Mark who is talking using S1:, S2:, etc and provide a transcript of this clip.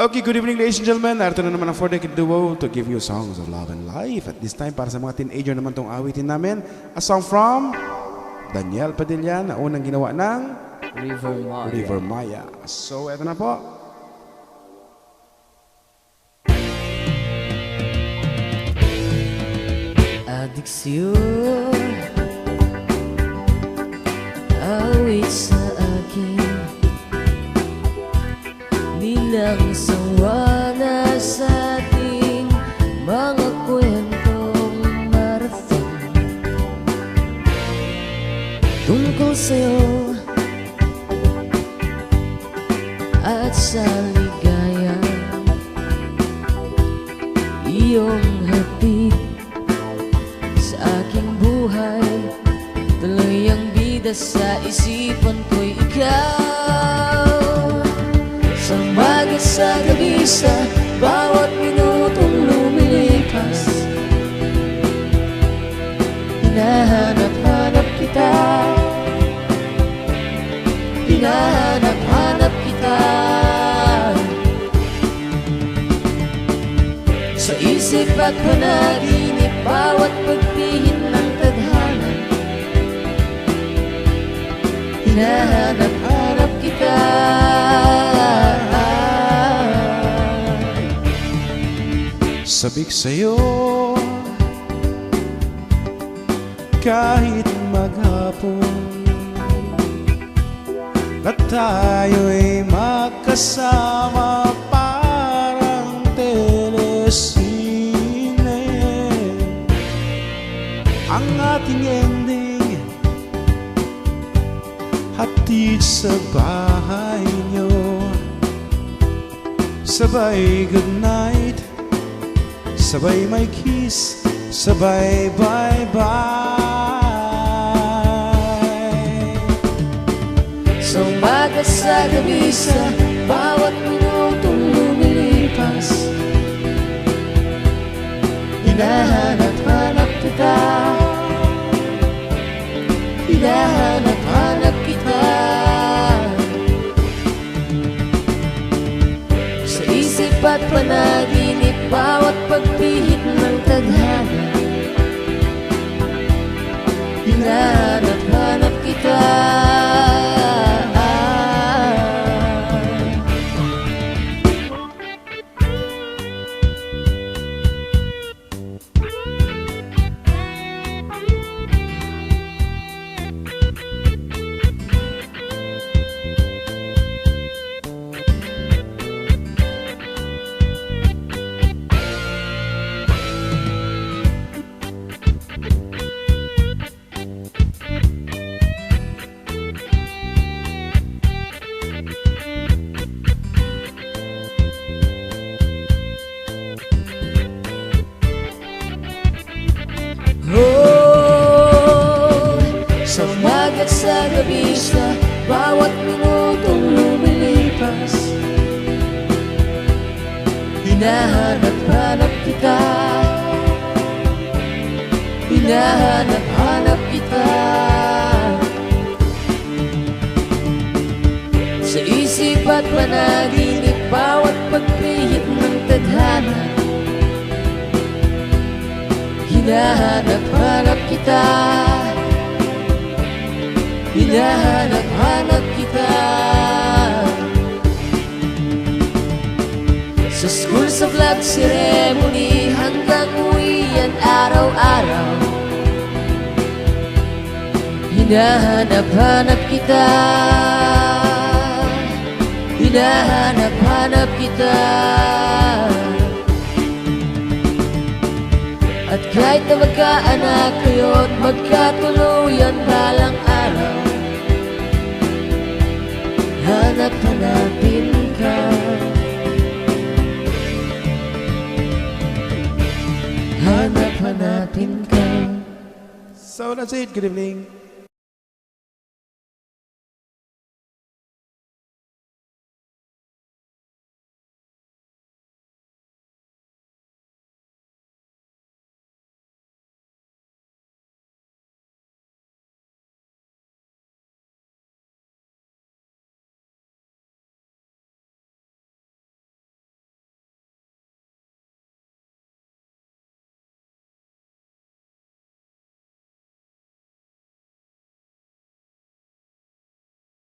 S1: Okay, good evening ladies and gentlemen. Narito na naman ang 4-decade duo to give you songs of love and life. At this time, para sa mga teenager naman tong awitin namin, a song from Daniel Padilla na unang ginawa ng River Maya. So, eto na po.
S2: Adiksyon, awit sa akin, bilang sawa na sa ating mga kwentong marathon. Tungkol sa'yo at sa ligaya, iyong hatid sa aking buhay. Tuloy ang bida sa isipan ko'y ikaw. Sa umaga, sa gabi, sa bawat minutong lumilipas, hinahanap-hanap kita, hinahanap-hanap kita. Sa isip at panaginip, bawat pagpihit ng tadhana, hinahanap-hanap kita.
S1: Sabik sa'yo kahit maghapon na tayo'y magkasama parang telesine. Ang ating ending hatid sa bahay nyo, sabay goodnight, sabay may kiss, sabay bye-bye.
S2: Sa umaga, sa gabi, sa bawat minutong lumilipas, hinahanap-hanap kita, hinahanap-hanap kita. Sa isip at panaginip, bawat pagpihit ng tadhana, hinahanap-hanap kita. Sa umaga at sa gabi, sa bawat minutong lumilipas, hinahanap-hanap kita, hinahanap-hanap kita. Sa isip at panaginip, bawat pagpihit ng tadhana, hinahanap-hanap kita, hinahanap-hanap kita. Sa school, sa flag ceremony, hanggang uwian araw-araw, hinahanap-hanap kita, hinahanap-hanap kita. At kahit na magkaanak kayo't magkatuluyan balang araw, hanap-hanapin ka, hanap-hanapin ka.
S1: So that's it. Good evening.